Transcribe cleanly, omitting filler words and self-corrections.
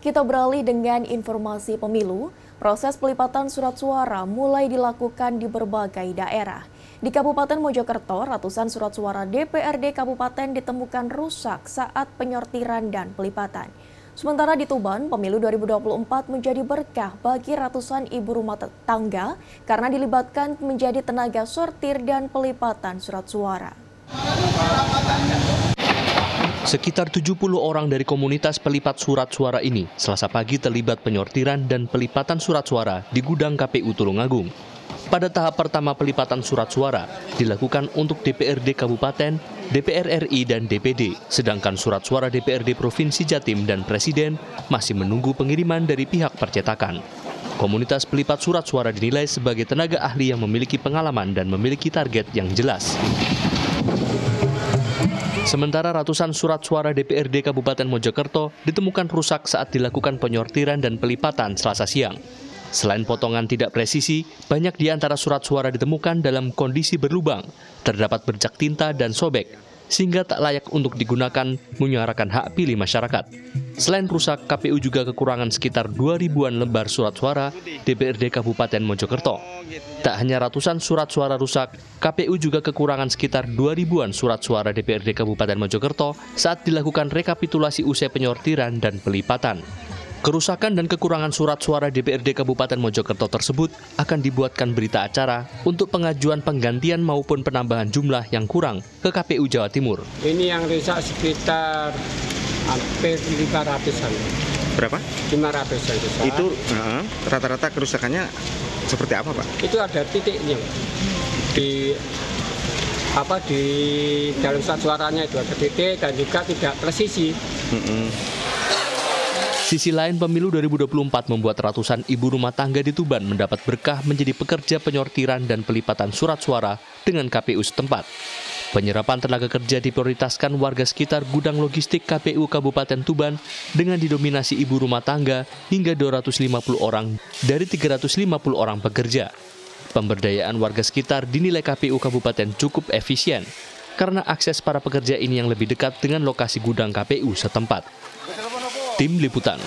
Kita beralih dengan informasi pemilu. Proses pelipatan surat suara mulai dilakukan di berbagai daerah. Di Kabupaten Mojokerto, ratusan surat suara DPRD Kabupaten ditemukan rusak saat penyortiran dan pelipatan. Sementara di Tuban, pemilu 2024 menjadi berkah bagi ratusan ibu rumah tangga karena dilibatkan menjadi tenaga sortir dan pelipatan surat suara. Sekitar 70 orang dari komunitas pelipat surat suara ini Selasa pagi terlibat penyortiran dan pelipatan surat suara di gudang KPU Tulungagung. Pada tahap pertama pelipatan surat suara dilakukan untuk DPRD Kabupaten, DPR RI dan DPD, sedangkan surat suara DPRD Provinsi Jatim dan Presiden masih menunggu pengiriman dari pihak percetakan. Komunitas pelipat surat suara dinilai sebagai tenaga ahli yang memiliki pengalaman dan memiliki target yang jelas. Sementara ratusan surat suara DPRD Kabupaten Mojokerto ditemukan rusak saat dilakukan penyortiran dan pelipatan Selasa siang. Selain potongan tidak presisi, banyak di antara surat suara ditemukan dalam kondisi berlubang, terdapat bercak tinta dan sobek, sehingga tak layak untuk digunakan menyuarakan hak pilih masyarakat. Selain rusak, KPU juga kekurangan sekitar 2.000-an lembar surat suara DPRD Kabupaten Mojokerto. Tak hanya ratusan surat suara rusak, KPU juga kekurangan sekitar 2.000-an surat suara DPRD Kabupaten Mojokerto saat dilakukan rekapitulasi usai penyortiran dan pelipatan. Kerusakan dan kekurangan surat suara DPRD Kabupaten Mojokerto tersebut akan dibuatkan berita acara untuk pengajuan penggantian maupun penambahan jumlah yang kurang ke KPU Jawa Timur. Ini yang rusak sekitar hampir 500-an. Berapa? 500-an rusak. Itu rata-rata kerusakannya seperti apa, Pak? Itu ada titiknya. Di dalam surat suaranya itu ada titik dan juga tidak presisi. Sisi lain, pemilu 2024 membuat ratusan ibu rumah tangga di Tuban mendapat berkah menjadi pekerja penyortiran dan pelipatan surat suara dengan KPU setempat. Penyerapan tenaga kerja diprioritaskan warga sekitar gudang logistik KPU Kabupaten Tuban dengan didominasi ibu rumah tangga hingga 250 orang dari 350 orang pekerja. Pemberdayaan warga sekitar dinilai KPU Kabupaten cukup efisien karena akses para pekerja ini yang lebih dekat dengan lokasi gudang KPU setempat. Tim Liputan.